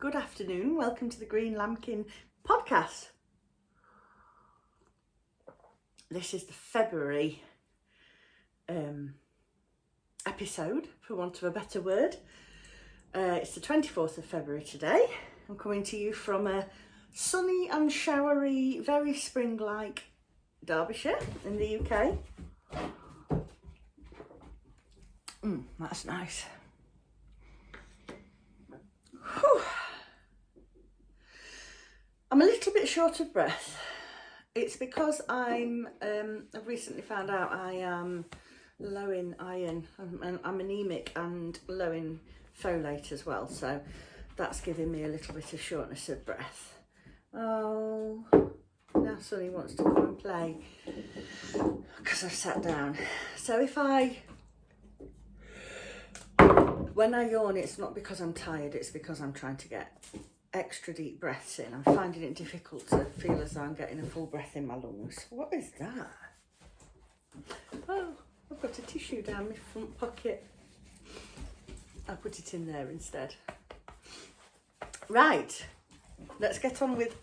good afternoon. Welcome to the Greenlambkin podcast. This is the February episode, for want of a better word. It's the 24th of February today. I'm coming to you from a sunny and showery, very spring-like Derbyshire in the UK. That's nice. Whew. I'm a little bit short of breath. It's because I've recently found out I am low in iron. I'm anemic and low in folate as well, so that's giving me a little bit of shortness of breath. Oh, now Sonny wants to come and play because I've sat down. So when I yawn, it's not because I'm tired, it's because I'm trying to get extra deep breaths in. I'm finding it difficult to feel as though I'm getting a full breath in my lungs. What is that? Oh, I've got a tissue down my front pocket. I'll put it in there instead. Right, let's get on with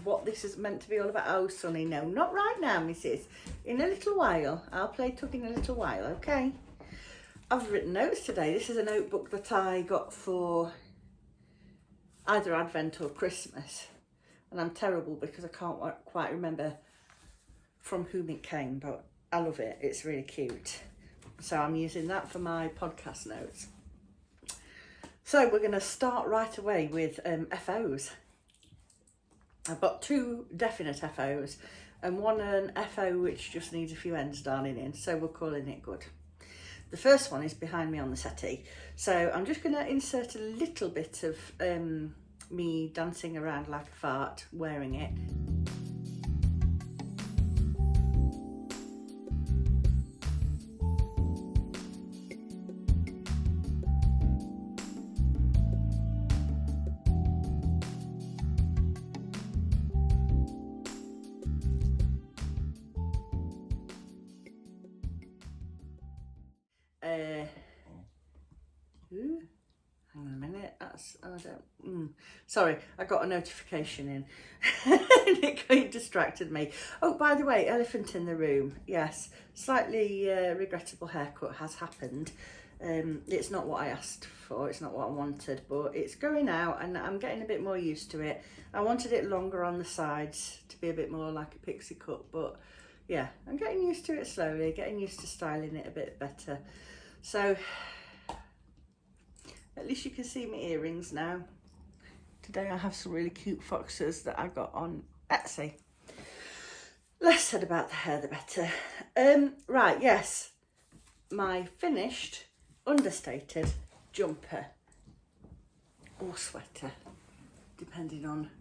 what this is meant to be all about. Oh, Sonny, no, not right now, missus. In a little while. I'll play tug in a little while, okay? I've written notes today. This is a notebook that I got for either Advent or Christmas, and I'm terrible because I can't quite remember from whom it came, but I love it. It's really cute, so I'm using that for my podcast notes. So we're going to start right away with FOs. I've got two definite FOs and one an FO which just needs a few ends darning in, so we're calling it good. The first one is behind me on the settee, so I'm just going to insert a little bit of me dancing around like a fart wearing it. Hang on a minute, sorry, I got a notification in and it distracted me. Oh, by the way, elephant in the room. Yes, slightly regrettable haircut has happened. It's not what I asked for, it's not what I wanted, but it's going out and I'm getting a bit more used to it. I wanted it longer on the sides to be a bit more like a pixie cut, but yeah, I'm getting used to it slowly, getting used to styling it a bit better. So at least you can see my earrings now. Today I have some really cute foxes that I got on Etsy. Less said about the hair the better. Right, yes, my finished understated jumper or sweater, depending on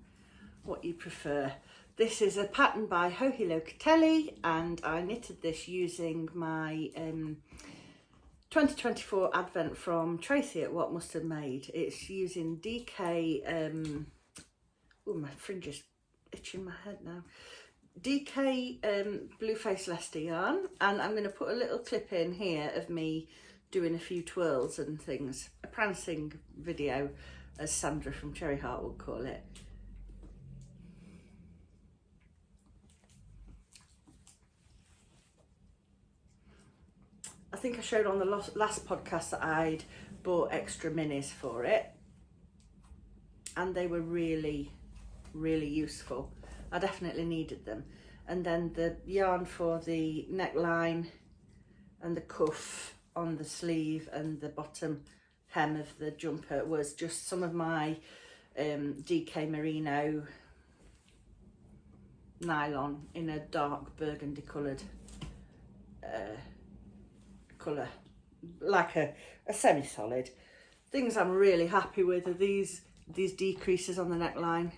what you prefer. This is a pattern by Hohi Locatelli, and I knitted this using my 2024 Advent from Tracy at What Must Have Made. It's using DK, oh, my fringe is itching my head now. DK Blueface Leicester yarn, and I'm going to put a little clip in here of me doing a few twirls and things. A prancing video, as Sandra from Cherry Heart would call it. I think I showed on the last podcast that I'd bought extra minis for it, and they were really, really useful. I definitely needed them. And then the yarn for the neckline and the cuff on the sleeve and the bottom hem of the jumper was just some of my DK Merino nylon in a dark burgundy coloured colour, like a semi-solid. Things I'm really happy with are these decreases on the neckline.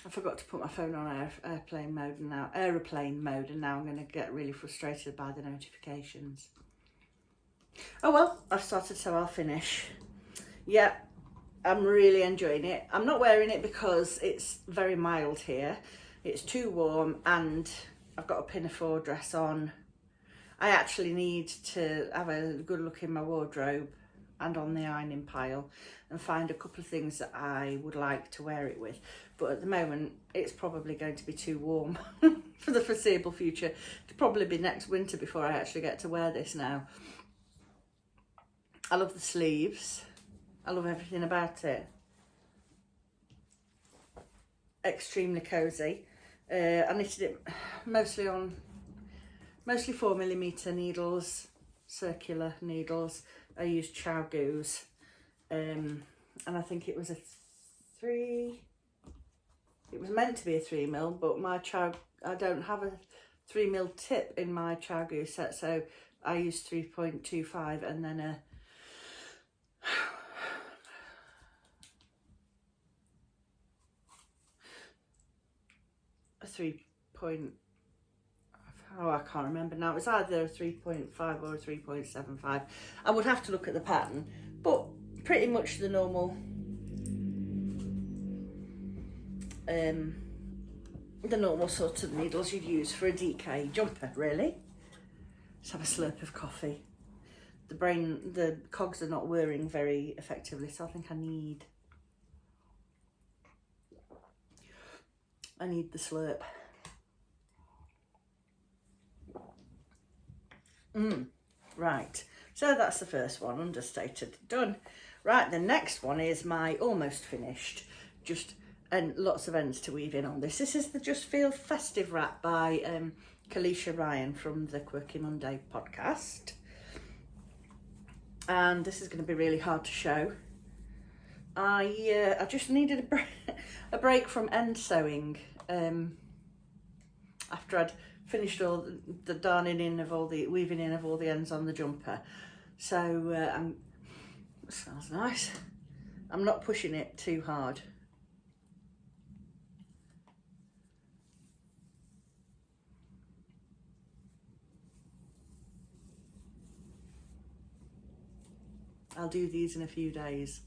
I forgot to put my phone on airplane mode, and now I'm going to get really frustrated by the notifications. Oh well, I've started, so I'll finish. Yeah, I'm really enjoying it. I'm not wearing it because it's very mild here. It's too warm, and I've got a pinafore dress on. I actually need to have a good look in my wardrobe and on the ironing pile and find a couple of things that I would like to wear it with. But at the moment, it's probably going to be too warm for the foreseeable future. It'll probably be next winter before I actually get to wear this now. I love the sleeves. I love everything about it. Extremely cosy. I knitted it mostly 4mm needles, circular needles. I used chow goose, and I think it was it was meant to be a 3mm, but I don't have a 3mm tip in my chow goose set, so I used 3.25 and then a 3. Oh, I can't remember now. It was either a 3.5 or a 3.75. I would have to look at the pattern, but pretty much the normal sort of needles you'd use for a DK jumper, really. Let's have a slurp of coffee. The cogs are not whirring very effectively, so I think I need the slurp. Right, so that's the first one, understated, done. Right, the next one is my almost finished, and lots of ends to weave in on this. This is the Just Feel Festive wrap by Kalisha Ryan from the Quirky Monday podcast. And this is going to be really hard to show. I just needed a break from end sewing after I'd finished all the weaving in of all the ends on the jumper. So it smells nice. I'm not pushing it too hard. I'll do these in a few days.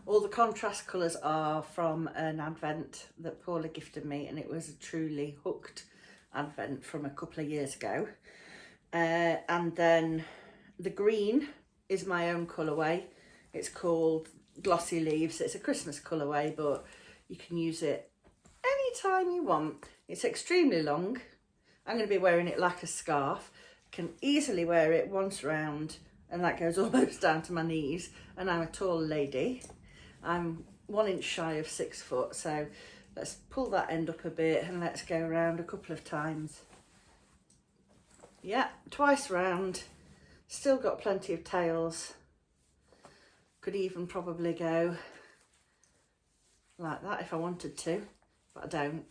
All the contrast colours are from an advent that Paula gifted me, and it was a truly hooked advent from a couple of years ago. And then the green is my own colourway. It's called Glossy Leaves. It's a Christmas colourway, but you can use it anytime you want. It's extremely long. I'm going to be wearing it like a scarf. Can easily wear it once round, and that goes almost down to my knees, and I'm a tall lady. I'm 1 inch shy of 6 foot, so let's pull that end up a bit and let's go around a couple of times. Yeah, twice round. Still got plenty of tails. Could even probably go like that if I wanted to, but I don't.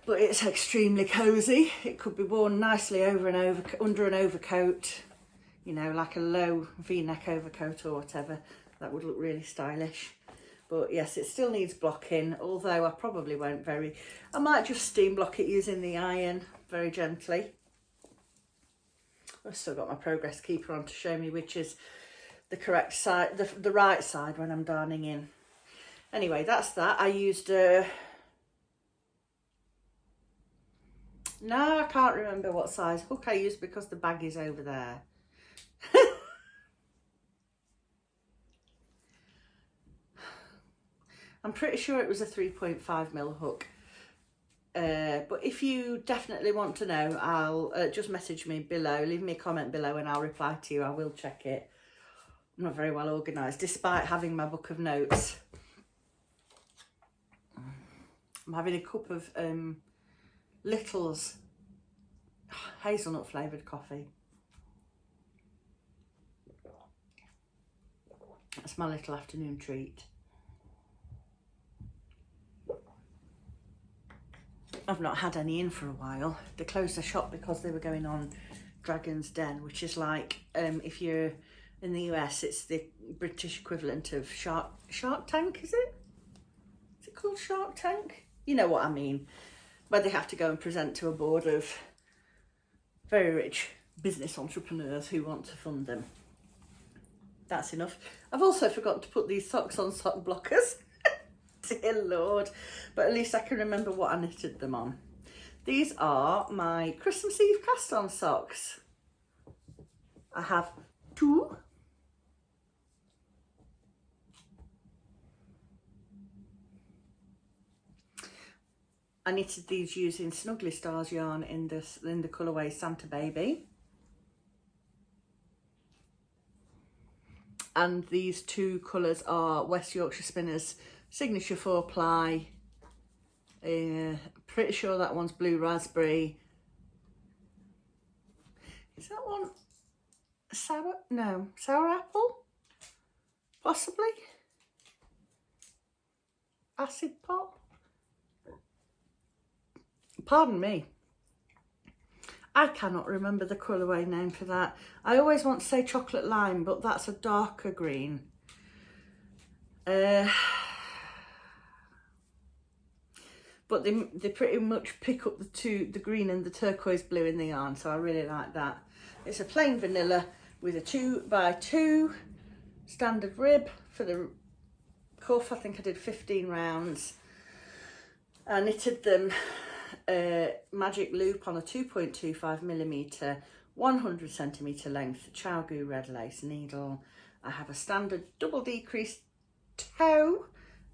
But it's extremely cosy. It could be worn nicely under an overcoat, you know, like a low V-neck overcoat or whatever. That would look really stylish. But yes, it still needs blocking, although I probably won't I might just steam block it using the iron very gently. I've still got my progress keeper on to show me which is the correct side, the right side when I'm darning in. Anyway, that's that. I used no, I can't remember what size hook I used because the bag is over there. I'm pretty sure it was a 3.5mm hook. But if you definitely want to know, I'll just message me below, leave me a comment below and I'll reply to you. I will check it. I'm not very well organised, despite having my book of notes. I'm having a cup of Little's hazelnut flavoured coffee. That's my little afternoon treat. I've not had any in for a while. They closed the shop because they were going on Dragon's Den, which is like, if you're in the US, it's the British equivalent of Shark Tank, is it? Is it called Shark Tank? You know what I mean. Where they have to go and present to a board of very rich business entrepreneurs who want to fund them. That's enough. I've also forgotten to put these socks on sock blockers. Dear Lord. But at least I can remember what I knitted them on. These are my Christmas Eve cast on socks. I have 2. I knitted these using Snuggly Stars yarn in the colourway Santa Baby. And these 2 colours are West Yorkshire Spinners Signature 4-ply. Pretty sure that one's Blue Raspberry. Is that one sour? No, sour apple? Possibly. Acid pot? Pardon me. I cannot remember the colourway name for that. I always want to say chocolate lime, but that's a darker green. But they pretty much pick up the green and the turquoise blue in the yarn, so I really like that. It's a plain vanilla with a 2x2 standard rib for the cuff. I think I did 15 rounds. I knitted them magic loop on a 2.25mm 100cm length Chowgoo red lace needle. I have a standard double decreased toe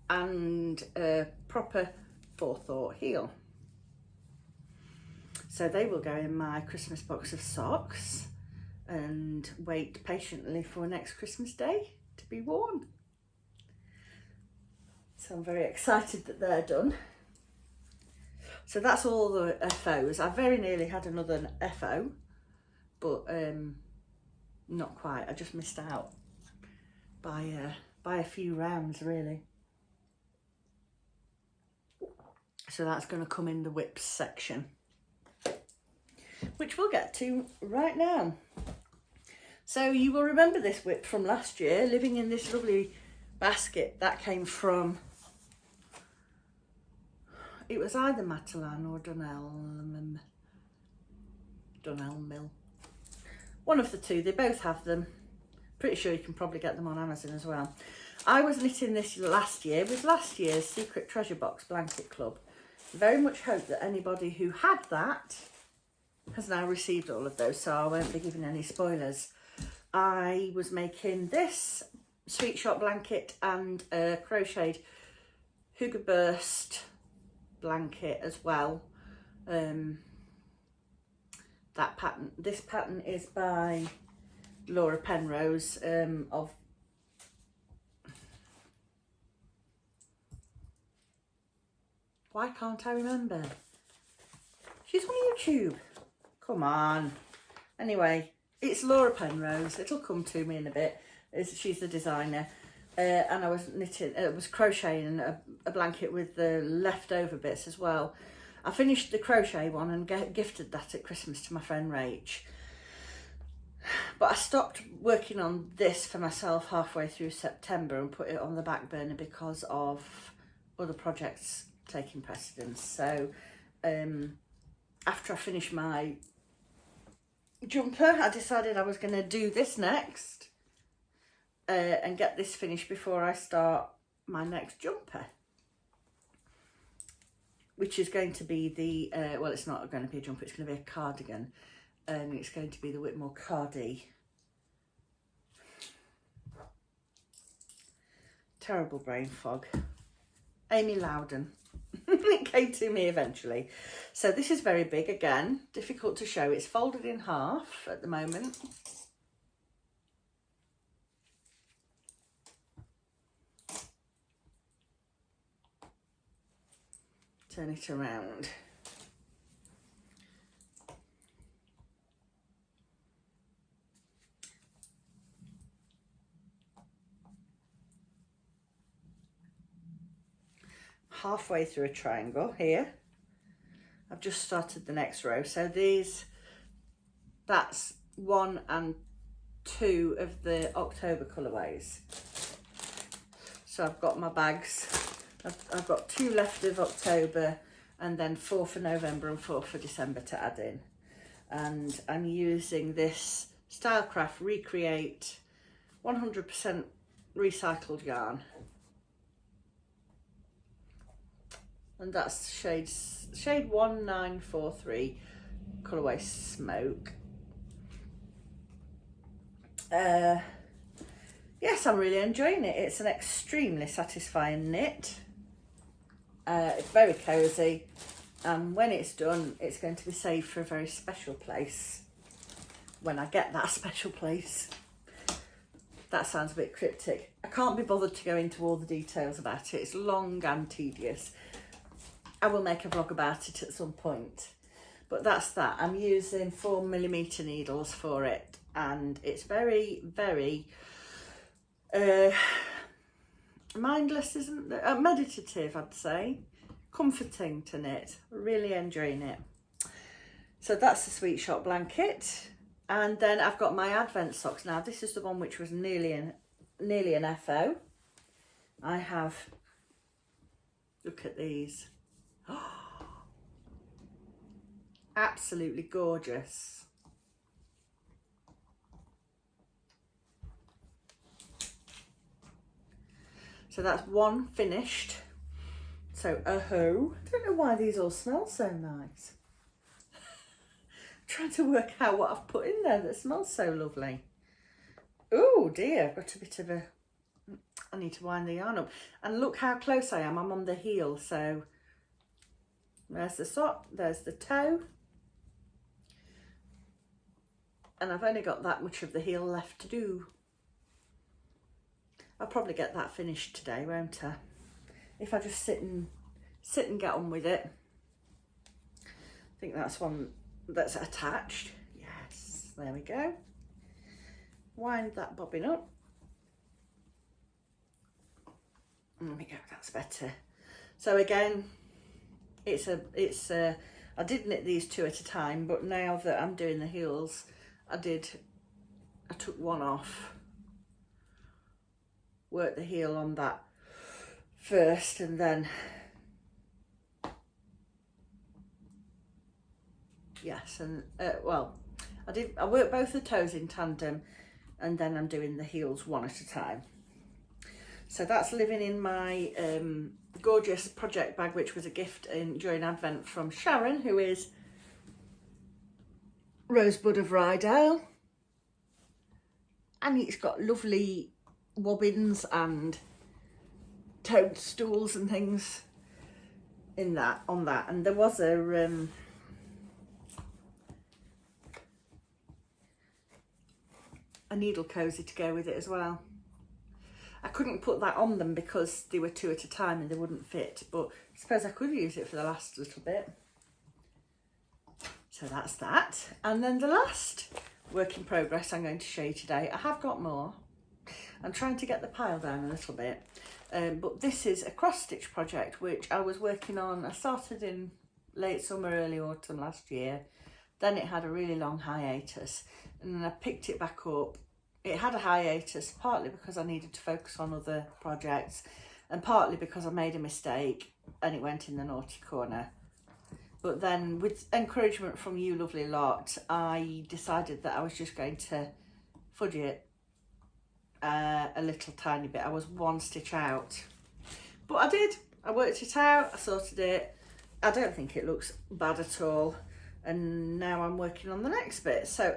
and a proper forethought heel. So they will go in my Christmas box of socks and wait patiently for next Christmas Day to be worn. So I'm very excited that they're done. So that's all the FOs. I very nearly had another FO, but not quite. I just missed out by a few rounds, really. So that's going to come in the whips section, which we'll get to right now. So you will remember this whip from last year, living in this lovely basket that came from, it was either Matalan or Donnell Mill. One of the two, they both have them. Pretty sure you can probably get them on Amazon as well. I was knitting this last year with last year's Secret Treasure Box Blanket Club. Very much hope that anybody who had that has now received all of those, so I won't be giving any spoilers. I was making this Sweet Shop blanket and a crocheted Hugo Burst blanket as well. That pattern, this pattern is by Laura Penrose of why can't I remember? She's on YouTube. Come on. Anyway, it's Laura Penrose. It'll come to me in a bit. She's the designer. And I was knitting, was crocheting a blanket with the leftover bits as well. I finished the crochet one and gifted that at Christmas to my friend Rach. But I stopped working on this for myself halfway through September and put it on the back burner because of other projects taking precedence. So after I finished my jumper, I decided I was going to do this next and get this finished before I start my next jumper, which is going to be the, well, it's not going to be a jumper, it's going to be a cardigan, and it's going to be the Whitmore Cardi. Terrible brain fog. Amy Loudon. It came to me eventually. So this is very big again, difficult to show. It's folded in half at the moment. Turn it around. Halfway through a triangle here. I've just started the next row. So these, that's 1 and 2 of the October colourways. So I've got my bags. I've got 2 left of October and then 4 for November and 4 for December to add in. And I'm using this Stylecraft Recreate 100% recycled yarn. and that's shade 1943, colourway Smoke. Yes, I'm really enjoying it. It's an extremely satisfying knit. It's very cosy, and when it's done, it's going to be saved for a very special place when I get that special place. That sounds a bit cryptic. I can't be bothered to go into all the details about it. It's long and tedious. I will make a vlog about it at some point. But that's that. I'm using 4mm needles for it. And it's very, very mindless, isn't it? Meditative, I'd say. Comforting to knit. Really enjoying it. So that's the Sweet Shop blanket. And then I've got my Advent socks. Now this is the one which was nearly an FO. I have, look at these. Absolutely gorgeous. So that's one finished. So I don't know why these all smell so nice. Trying to work out what I've put in there that smells so lovely. Oh dear, I've got a bit of a, I need to wind the yarn up. And look how close I am, I'm on the heel. So there's the sock, there's the toe. And I've only got that much of the heel left to do. I'll probably get that finished today, won't I? If I just sit and get on with it. I think that's one that's attached. Yes, there we go. Wind that bobbin up. There we go, that's better. So again, I did knit these two at a time, but now that I'm doing the heels, I took one off, worked the heel on that first, and then yes, and well, I worked both the toes in tandem, and then I'm doing the heels one at a time. So that's living in my gorgeous project bag, which was a gift during Advent from Sharon, who is Rosebud of Rydale, and it's got lovely wobbins and toadstools and things in that, on that, and there was a needle cozy to go with it as well. I couldn't put that on them because they were two at a time and they wouldn't fit, but I suppose I could use it for the last little bit. So that's that. And then the last work in progress I'm going to show you today. I have got more. I'm trying to get the pile down a little bit. But this is a cross stitch project which I was working on. I started in late summer, early autumn last year. Then it had a really long hiatus, and then I picked it back up. It had a hiatus partly because I needed to focus on other projects, and partly because I made a mistake and it went in the naughty corner. But then with encouragement from you lovely lot, I decided that I was just going to fudge it a little tiny bit. I was one stitch out, but I did. I worked it out, I sorted it. I don't think it looks bad at all. And now I'm working on the next bit. So,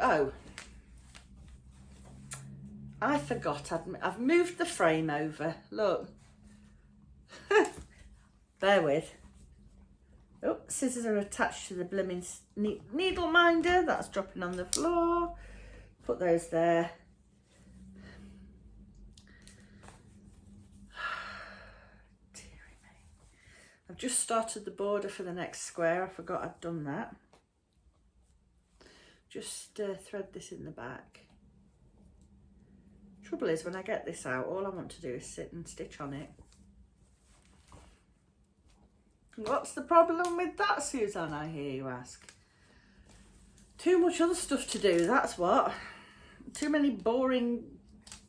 I forgot I've moved the frame over. Look. Bear with. Oh, scissors are attached to the blooming needle minder. That's dropping on the floor. Put those there. Dearie me. I've just started the border for the next square. I forgot I'd done that. Just thread this in the back. Trouble is, when I get this out, all I want to do is sit and stitch on it. What's the problem with that, Suzanne, I hear you ask? Too much other stuff to do, that's what. Too many boring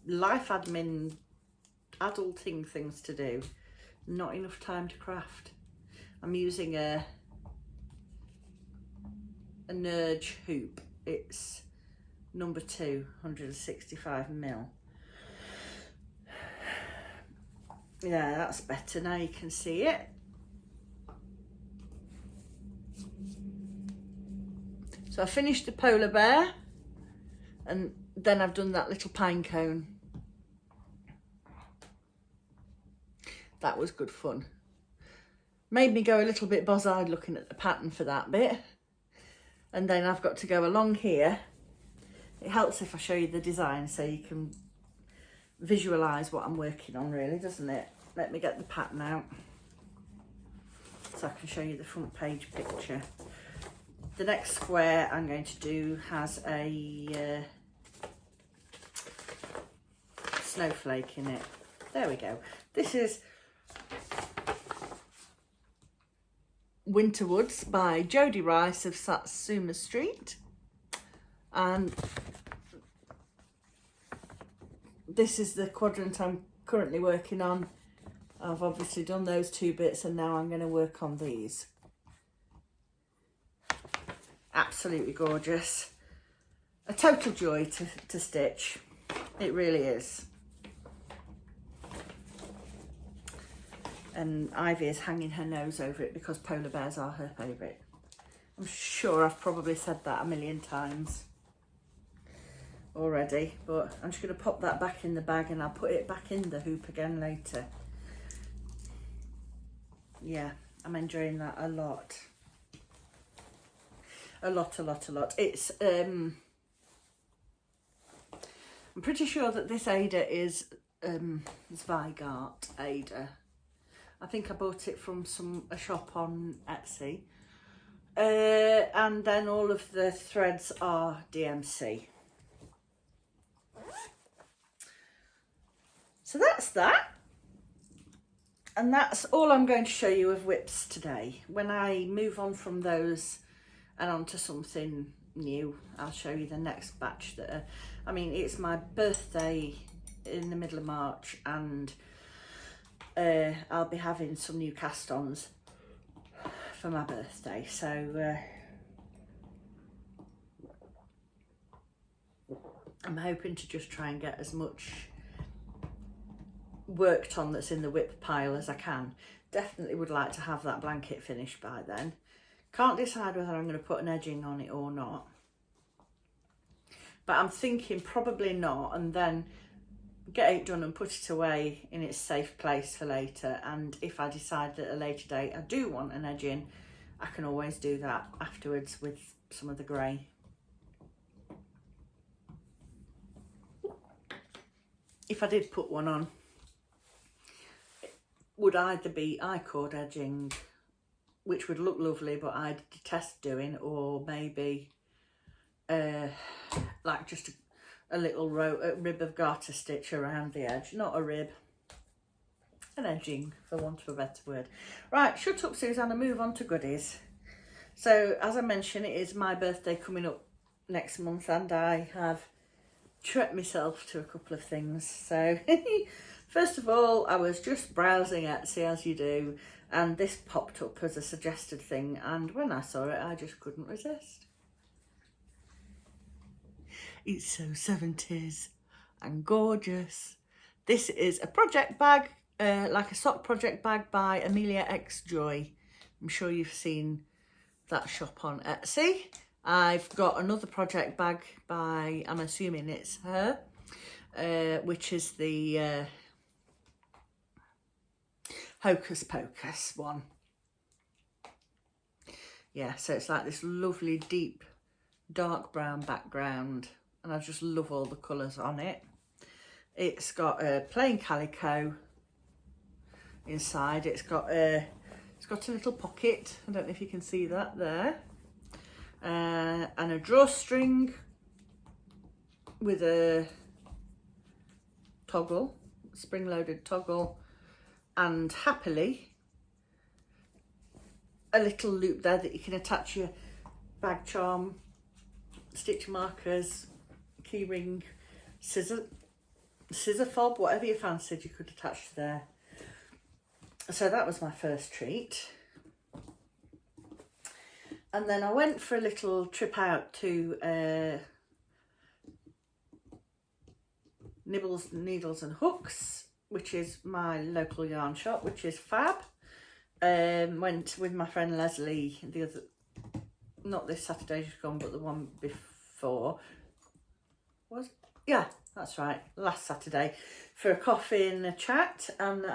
life admin, adulting things to do. Not enough time to craft. I'm using a Nerge hoop. It's number 2, 165mm. Yeah, that's better. Now you can see it. So I finished the polar bear, and then I've done that little pine cone. That was good fun. Made me go a little bit boz-eyed looking at the pattern for that bit. And then I've got to go along here. It helps if I show you the design so you can visualise what I'm working on, really, doesn't it? Let me get the pattern out so I can show you the front page picture. The next square I'm going to do has a snowflake in it. There we go. This is Winter Woods by Jodie Rice of Satsuma Street, and this is the quadrant I'm currently working on. I've obviously done those 2 bits and now I'm going to work on these. Absolutely gorgeous. A total joy to stitch. It really is. And Ivy is hanging her nose over it because polar bears are her favourite. I'm sure I've probably said that a million times already, but I'm just going to pop that back in the bag and I'll put it back in the hoop again later. Yeah, I'm enjoying that a lot. A lot. It's, I'm pretty sure that this Ada is Zweigart Ada. I think I bought it from a shop on Etsy. And then all of the threads are DMC. So that's that. And that's all I'm going to show you of whips today. When I move on from those and onto something new, I'll show you the next batch that are, I mean, it's my birthday in the middle of March, and I'll be having some new cast-ons for my birthday, so I'm hoping to just try and get as much worked on that's in the whip pile as I can. Definitely would like to have that blanket finished by then. Can't decide whether I'm going to put an edging on it or not, but I'm thinking probably not, and then get it done and put it away in its safe place for later. And if I decide at a later date I do want an edging, I can always do that afterwards with some of the grey. If I did put one on, it would either be I-cord edging, which would look lovely but I'd detest doing, or maybe like just a little rib of garter stitch around the edge. Not a rib, an edging, for want of a better word. Right, shut up Susanna, move on to goodies. So as I mentioned, it is my birthday coming up next month, and I have treated myself to a couple of things. So first of all, I was just browsing Etsy, as you do, and this popped up as a suggested thing, and when I saw it I just couldn't resist. It's so 70s and gorgeous. This is a project bag, like a sock project bag by Amelia X Joy. I'm sure you've seen that shop on Etsy. I've got another project bag by, I'm assuming it's her, which is the Hocus Pocus one. Yeah, so it's like this lovely deep dark brown background, and I just love all the colours on it. It's got a plain calico inside. It's got a little pocket. I don't know if you can see that there. And a drawstring with a toggle, spring-loaded toggle, and happily a little loop there that you can attach your bag charm, stitch markers, key ring, scissor fob, whatever you fancied you could attach to there. So that was my first treat. And then I went for a little trip out to Nibbles, Needles and Hooks, which is my local yarn shop, which is fab. Went with my friend Leslie not this Saturday just gone, but the one before. Yeah, that's right, last Saturday, for a coffee and a chat. And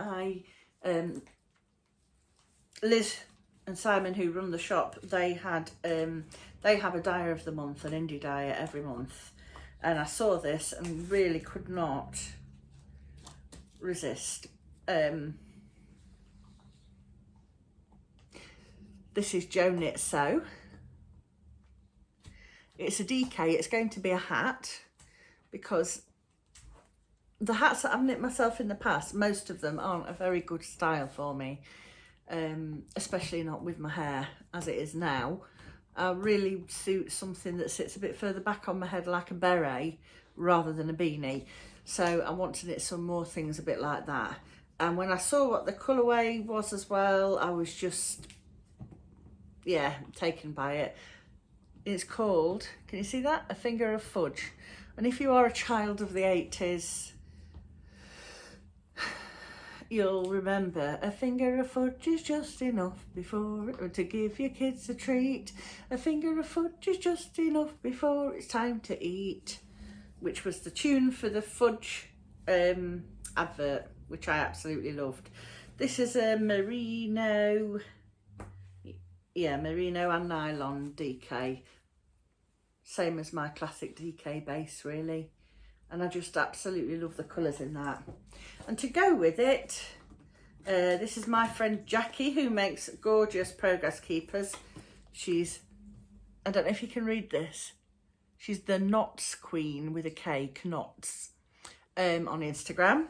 Liz and Simon, who run the shop, they have a diary of the month, an indie diet every month, and I saw this and really could not resist. This is Joe Knit Sew. It's a DK. It's going to be a hat, because the hats that I've knit myself in the past, most of them aren't a very good style for me, especially not with my hair as it is now. I really suit something that sits a bit further back on my head, like a beret rather than a beanie. So I want to knit some more things a bit like that. And when I saw what the colourway was as well, I was just, yeah, taken by it. It's called, can you see that? A Finger of Fudge. And if you are a child of the 80s, you'll remember a finger of fudge is just enough before to give your kids a treat. A finger of fudge is just enough before it's time to eat, which was the tune for the fudge advert, which I absolutely loved. This is a merino, yeah, merino and nylon DK. Same as my classic DK base, really. And I just absolutely love the colours in that. And to go with it, this is my friend Jackie, who makes gorgeous progress keepers. She's, I don't know if you can read this, she's the Knots Queen with a K, Knots, on Instagram.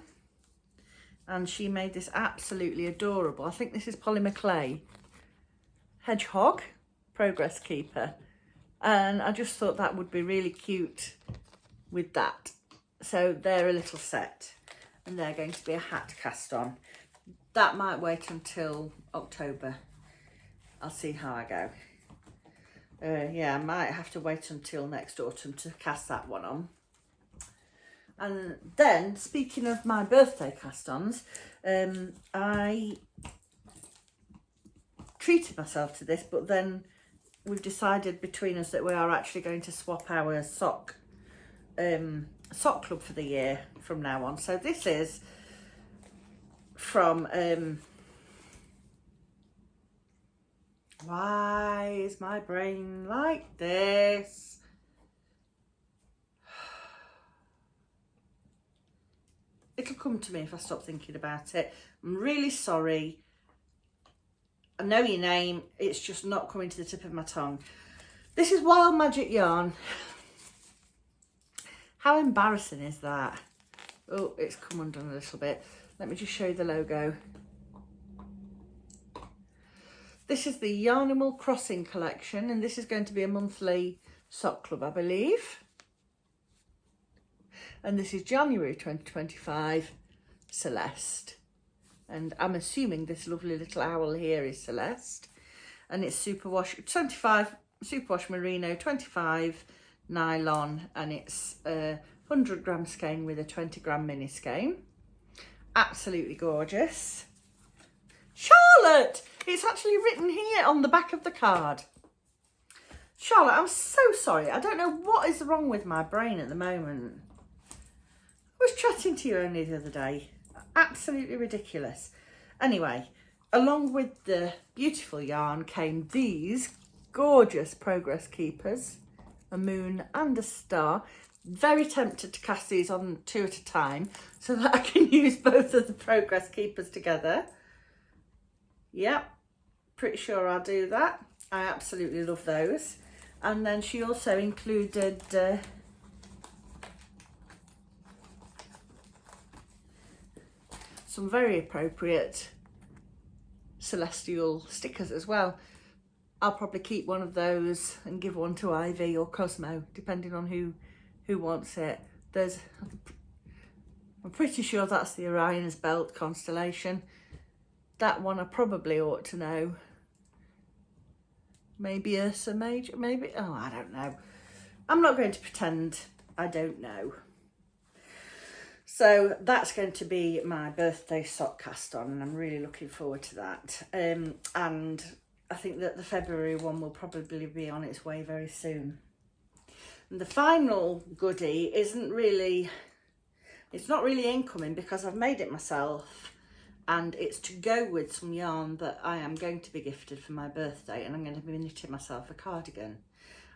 And she made this absolutely adorable, I think this is polymer clay, hedgehog progress keeper. And I just thought that would be really cute with that. So they're a little set, and they're going to be a hat cast on. That might wait until October. I'll see how I go. Yeah, I might have to wait until next autumn to cast that one on. And then, speaking of my birthday cast-ons, I treated myself to this, but then we've decided between us that we are actually going to swap our sock club for the year from now on. So this is from why is my brain like this? It'll come to me if I stop thinking about it. I'm really sorry. I know your name, it's just not coming to the tip of my tongue. This is Wild Magic Yarn. How embarrassing is that? Oh, it's come undone a little bit. Let me just show you the logo. This is the Yarnimal Crossing collection, and this is going to be a monthly sock club, I believe. And this is January 2025, Celeste. And I'm assuming this lovely little owl here is Celeste. And it's superwash, 25 superwash merino, 25 nylon, and it's a 100 gram skein with a 20 gram mini skein. Absolutely gorgeous. Charlotte! It's actually written here on the back of the card. Charlotte, I'm so sorry. I don't know what is wrong with my brain at the moment. I was chatting to you only the other day. Absolutely ridiculous. Anyway, along with the beautiful yarn came these gorgeous progress keepers, a moon and a star. Very tempted to cast these on 2 at a time so that I can use both of the progress keepers together. Yep, pretty sure I'll do that. I absolutely love those. And then she also included some very appropriate celestial stickers as well. I'll probably keep one of those and give one to Ivy or Cosmo, depending on who wants it. I'm pretty sure that's the Orion's Belt constellation. That one I probably ought to know. Maybe Ursa Major, maybe, oh, I don't know. I'm not going to pretend I don't know. So that's going to be my birthday sock cast on, and I'm really looking forward to that. And I think that the February one will probably be on its way very soon. And the final goodie isn't really, it's not really incoming because I've made it myself, and it's to go with some yarn that I am going to be gifted for my birthday, and I'm going to be knitting myself a cardigan.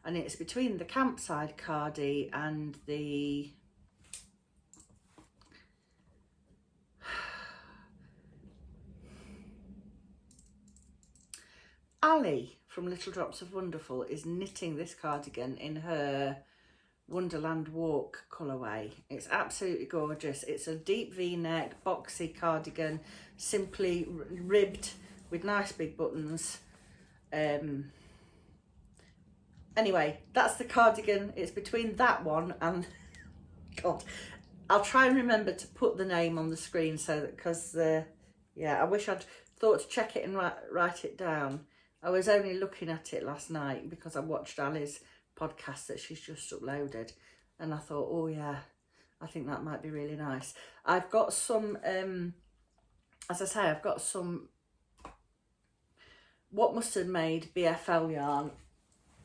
And it's between the campside cardi and the Ali from Little Drops of Wonderful is knitting this cardigan in her Wonderland Walk colourway. It's absolutely gorgeous. It's a deep V-neck, boxy cardigan, simply ribbed with nice big buttons. Anyway, that's the cardigan. It's between that one and God, I'll try and remember to put the name on the screen so that, because yeah, I wish I'd thought to check it and write it down. I was only looking at it last night because I watched Ali's podcast that she's just uploaded, and I thought, oh yeah, I think that might be really nice. I've got some, as I say, I've got some What Mustard Made BFL yarn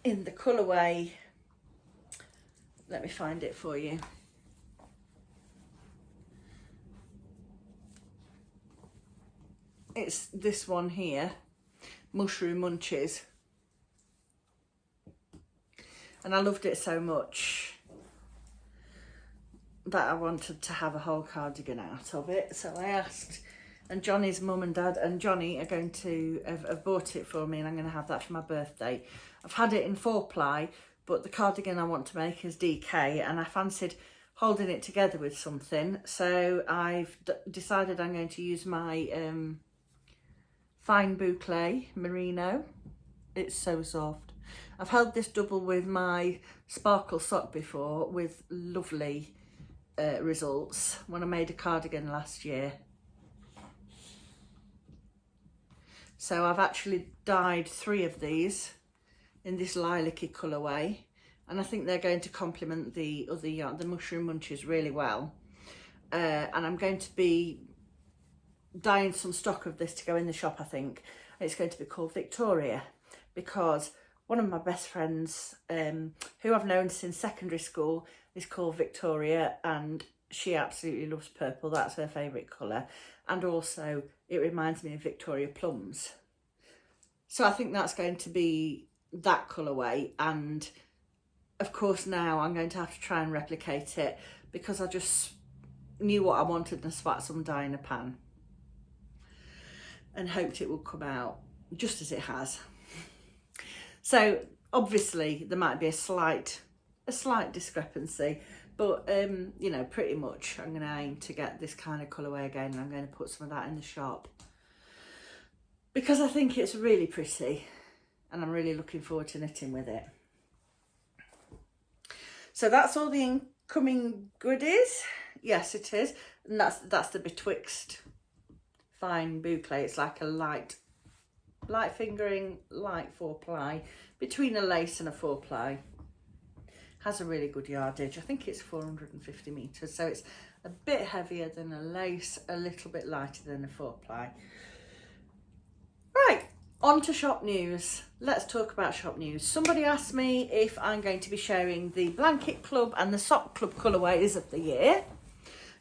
in the colourway. Let me find it for you. It's this one here, Mushroom Munchies, and I loved it so much that I wanted to have a whole cardigan out of it. So I asked, and Johnny's mum and dad and Johnny are going to have bought it for me, and I'm going to have that for my birthday. I've had it in 4-ply, but the cardigan I want to make is DK, and I fancied holding it together with something, so I've decided I'm going to use my fine boucle merino. It's so soft. I've held this double with my sparkle sock before with lovely results when I made a cardigan last year. So I've actually dyed 3 of these in this lilac-y colourway, and I think they're going to complement the other yarn, the Mushroom Munchies, really well. And I'm going to be dyeing some stock of this to go in the shop, I think. It's going to be called Victoria, because one of my best friends, who I've known since secondary school, is called Victoria, and she absolutely loves purple. That's her favourite colour, and also it reminds me of Victoria plums. So I think that's going to be that colourway, and of course now I'm going to have to try and replicate it because I just knew what I wanted and spat some dye in a pan and hoped it would come out just as it has. So obviously there might be a slight discrepancy, but you know, pretty much I'm going to aim to get this kind of colourway again, and I'm going to put some of that in the shop because I think it's really pretty and I'm really looking forward to knitting with it. So that's all the incoming goodies. Yes, it is. And that's the Betwixt fine boucle. It's like a light fingering, light 4-ply, between a lace and a 4-ply. Has a really good yardage. I think it's 450 metres, so it's a bit heavier than a lace, a little bit lighter than a 4-ply. Right, on to shop news. Let's talk about shop news. Somebody asked me if I'm going to be sharing the Blanket Club and the Sock Club colourways of the year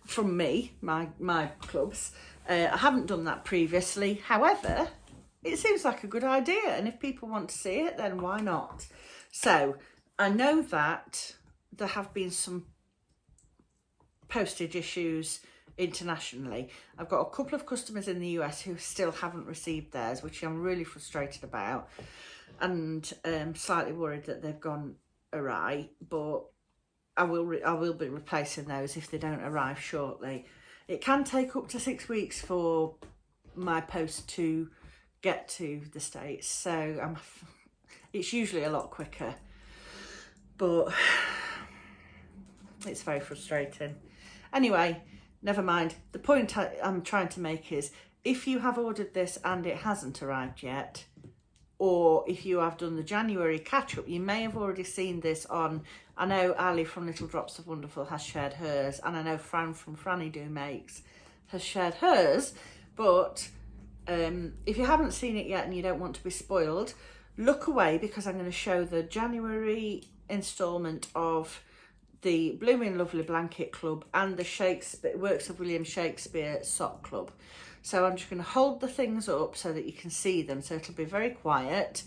from me, my clubs. I haven't done that previously. However, it seems like a good idea, and if people want to see it, then why not? So I know that there have been some postage issues internationally. I've got a couple of customers in the US who still haven't received theirs, which I'm really frustrated about, and slightly worried that they've gone awry, but I will be replacing those if they don't arrive shortly. It can take up to 6 weeks for my post to get to the States, so it's usually a lot quicker, but it's very frustrating. Anyway, never mind. The point I'm trying to make is, if you have ordered this and it hasn't arrived yet, or if you have done the January catch-up, you may have already seen this on, I know Ali from Little Drops of Wonderful has shared hers, and I know Fran from Franny Do Makes has shared hers, but If you haven't seen it yet and you don't want to be spoiled, look away, because I'm going to show the January instalment of the Blooming Lovely Blanket Club and the Shakespeare Works of William Shakespeare Sock Club. So I'm just going to hold the things up so that you can see them, so it'll be very quiet,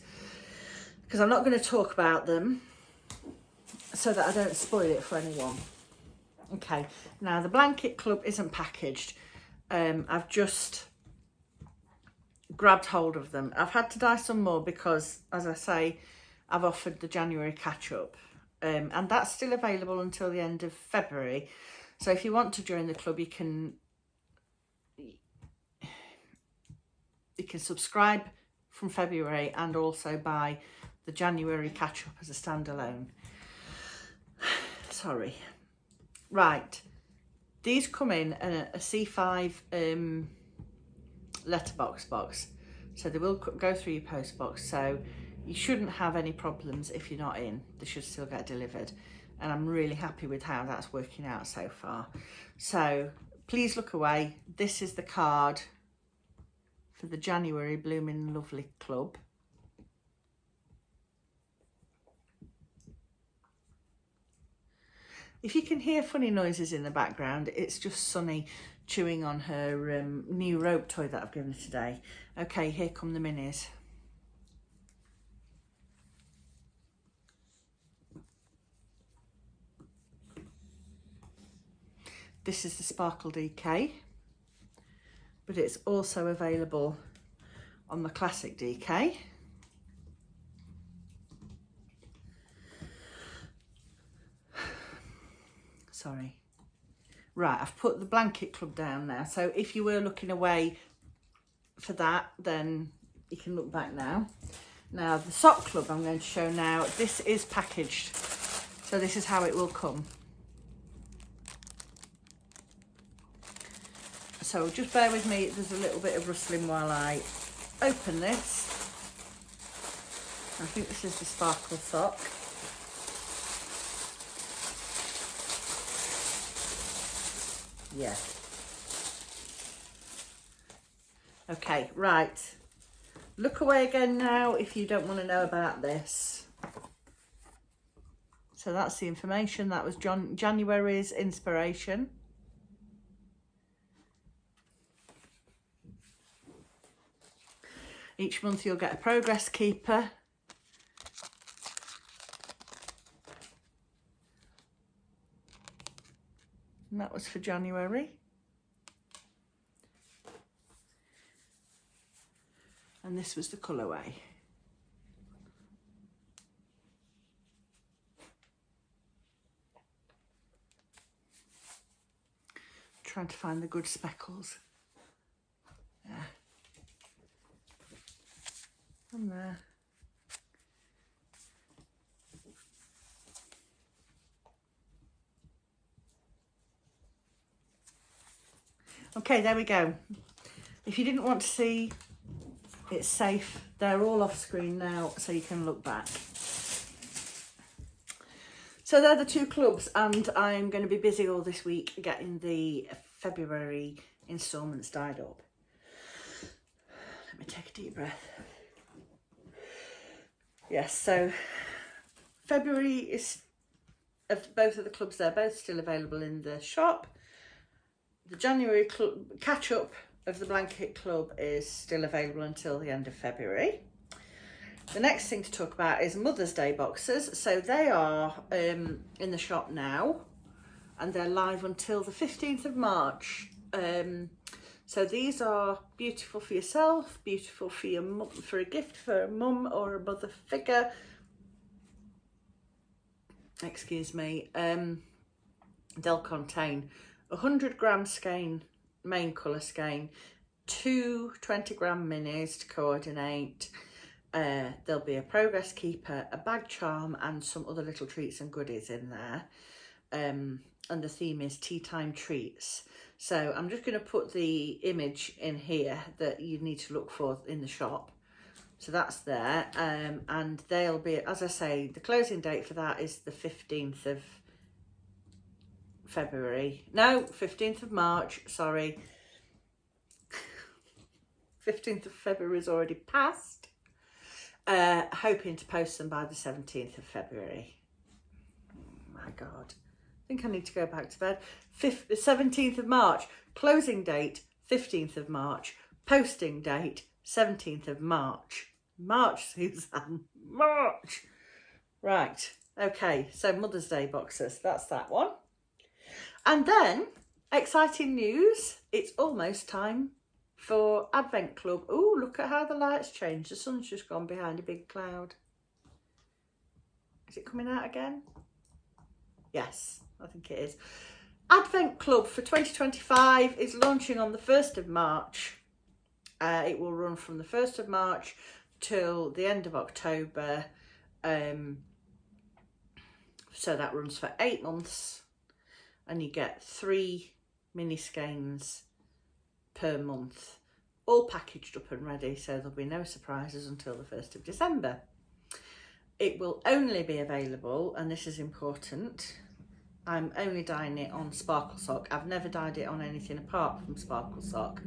because I'm not going to talk about them so that I don't spoil it for anyone. Okay, now the Blanket Club isn't packaged. I've just grabbed hold of them. I've had to dye some more because, as I say, I've offered the January catch-up, and that's still available until the end of February. So if you want to join the club, you can subscribe from February and also buy the January catch-up as a standalone. Sorry. Right, these come in a C5 letterbox box, so they will go through your post box, so you shouldn't have any problems if you're not in. They should still get delivered, and I'm really happy with how that's working out so far. So please look away. This is the card for the January Blooming Lovely Club. If you can hear funny noises in the background, it's just Sunny chewing on her new rope toy that I've given her today. Okay, here come the minis. This is the Sparkle DK, but it's also available on the Classic DK. Sorry. Right, I've put the Blanket Club down now. So if you were looking away for that, then you can look back now. Now, the Sock Club I'm going to show now, this is packaged. So this is how it will come. So just bear with me, there's a little bit of rustling while I open this. I think this is the Sparkle Sock. Yeah. Okay, right. Look away again now if you don't want to know about this. So that's the information. That was January's inspiration. Each month you'll get a progress keeper. And that was for January. And this was the colourway. Trying to find the good speckles. Yeah. And there. Okay, there we go. If you didn't want to see, it's safe. They're all off screen now, so you can look back. So they're the two clubs, and I'm going to be busy all this week getting the February instalments dyed up. Let me take a deep breath. Yes, so February is, of both of the clubs, they're both still available in the shop. The January club catch-up of the Blanket Club is still available until the end of February. The next thing to talk about is Mother's Day boxes. So they are in the shop now, and they're live until the 15th of March. So these are beautiful for yourself, beautiful for your mum, for a gift for a mum or a mother figure. Excuse me. They'll contain 100-gram skein, main colour skein, 2 20-gram minis to coordinate. There'll be a progress keeper, a bag charm, and some other little treats and goodies in there. And the theme is tea time treats. So I'm just going to put the image in here that you need to look for in the shop. So that's there. And they'll be, as I say, the closing date for that is the 15th of February. No, 15th of March, sorry. 15th of February is already passed. Hoping to post them by the 17th of February. Oh my God. I think I need to go back to bed. 17th of March. Closing date, 15th of March. Posting date, 17th of March. March, Suzanne. March. Right. Okay. So Mother's Day boxes. That's that one. And then, exciting news. It's almost time for Advent Club. Oh, look at how the lights change. The sun's just gone behind a big cloud. Is it coming out again? Yes, I think it is. Advent Club for 2025 is launching on the 1st of March. It will run from the 1st of March till the end of October. So that runs for 8 months, and you get 3 mini skeins per month, all packaged up and ready, so there'll be no surprises until the 1st of December. It will only be available, and this is important, I'm only dyeing it on Sparkle Sock. I've never dyed it on anything apart from Sparkle Sock.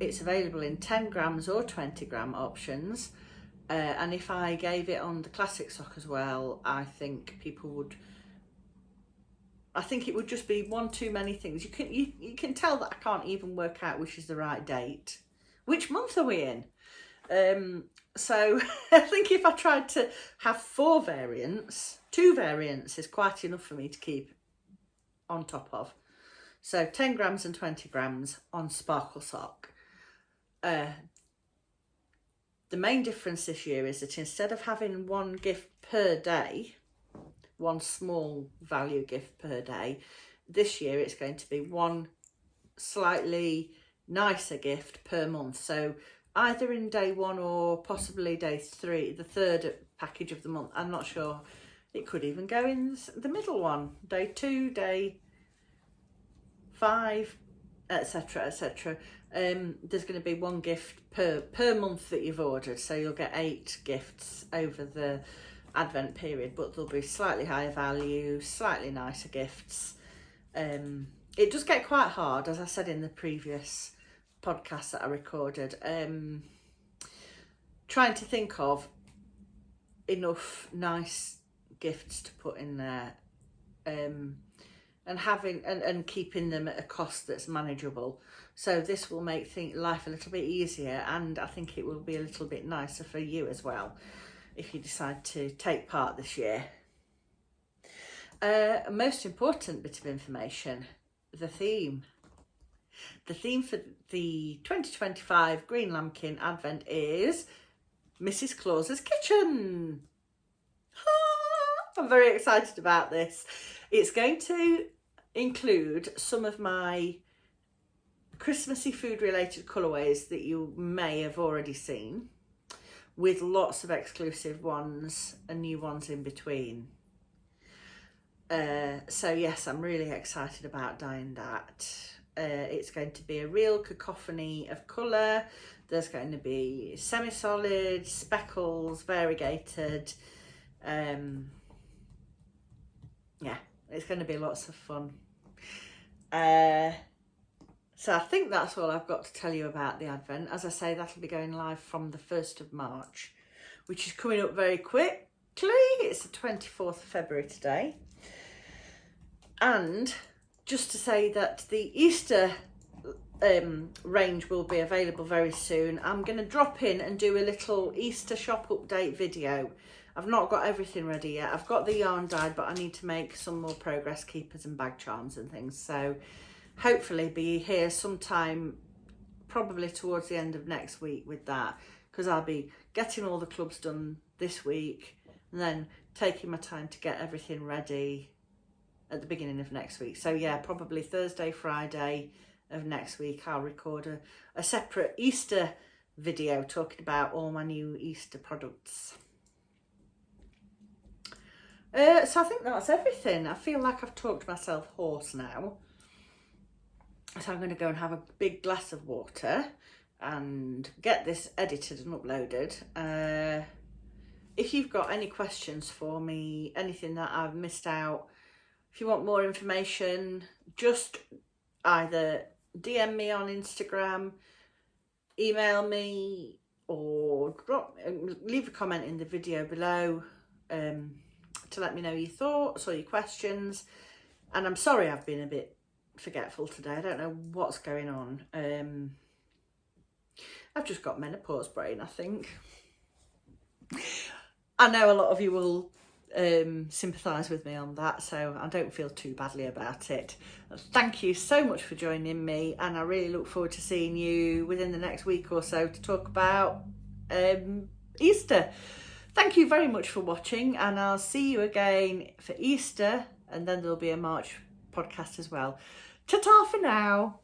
It's available in 10 grams or 20 gram options, and if I gave it on the Classic Sock as well, I think people would, I think it would just be one too many things. You can tell that I can't even work out which is the right date. Which month are we in? So I think if I tried to have 4 variants, 2 variants is quite enough for me to keep on top of. So 10 grams and 20 grams on Sparkle Sock. The main difference this year is that instead of having one gift per day, one small value gift per day, this year it's going to be one slightly nicer gift per month. So either in day 1 or possibly day 3, the 3rd package of the month. I'm not sure. It could even go in the middle one, day 2, day 5, etc, etc. There's going to be one gift per month that you've ordered, so you'll get 8 gifts over the Advent period, but there'll be slightly higher value, slightly nicer gifts. It does get quite hard, as I said in the previous podcast that I recorded, trying to think of enough nice gifts to put in there, and having and keeping them at a cost that's manageable. So this will make life a little bit easier, and I think it will be a little bit nicer for you as well if you decide to take part this year. Most important bit of information, the theme. The theme for the 2025 Greenlambkin Advent is Mrs. Claus's Kitchen. I'm very excited about this. It's going to include some of my Christmassy food related colourways that you may have already seen, with lots of exclusive ones and new ones in between. So yes, I'm really excited about dyeing that. It's going to be a real cacophony of colour. There's going to be semi-solid, speckles, variegated. Yeah, it's going to be lots of fun. So I think that's all I've got to tell you about the Advent. As I say, that'll be going live from the 1st of March, which is coming up very quickly. It's the 24th of February today. And just to say that the Easter range will be available very soon. I'm going to drop in and do a little Easter shop update video. I've not got everything ready yet. I've got the yarn dyed, but I need to make some more progress keepers and bag charms and things. So hopefully be here sometime, probably towards the end of next week with that, because I'll be getting all the clubs done this week and then taking my time to get everything ready at the beginning of next week. So yeah, probably Thursday, Friday of next week, I'll record a separate Easter video talking about all my new Easter products. So I think that's everything. I feel like I've talked myself hoarse now. So I'm going to go and have a big glass of water and get this edited and uploaded. If you've got any questions for me, anything that I've missed out, if you want more information, just either DM me on Instagram, email me or leave a comment in the video below to let me know your thoughts or your questions. And I'm sorry I've been a bit forgetful today. I don't know what's going on. I've just got menopause brain, I think. I know a lot of you will sympathise with me on that, so I don't feel too badly about it. Thank you so much for joining me, and I really look forward to seeing you within the next week or so to talk about Easter. Thank you very much for watching, and I'll see you again for Easter, and then there'll be a March podcast as well. Ta-ta for now.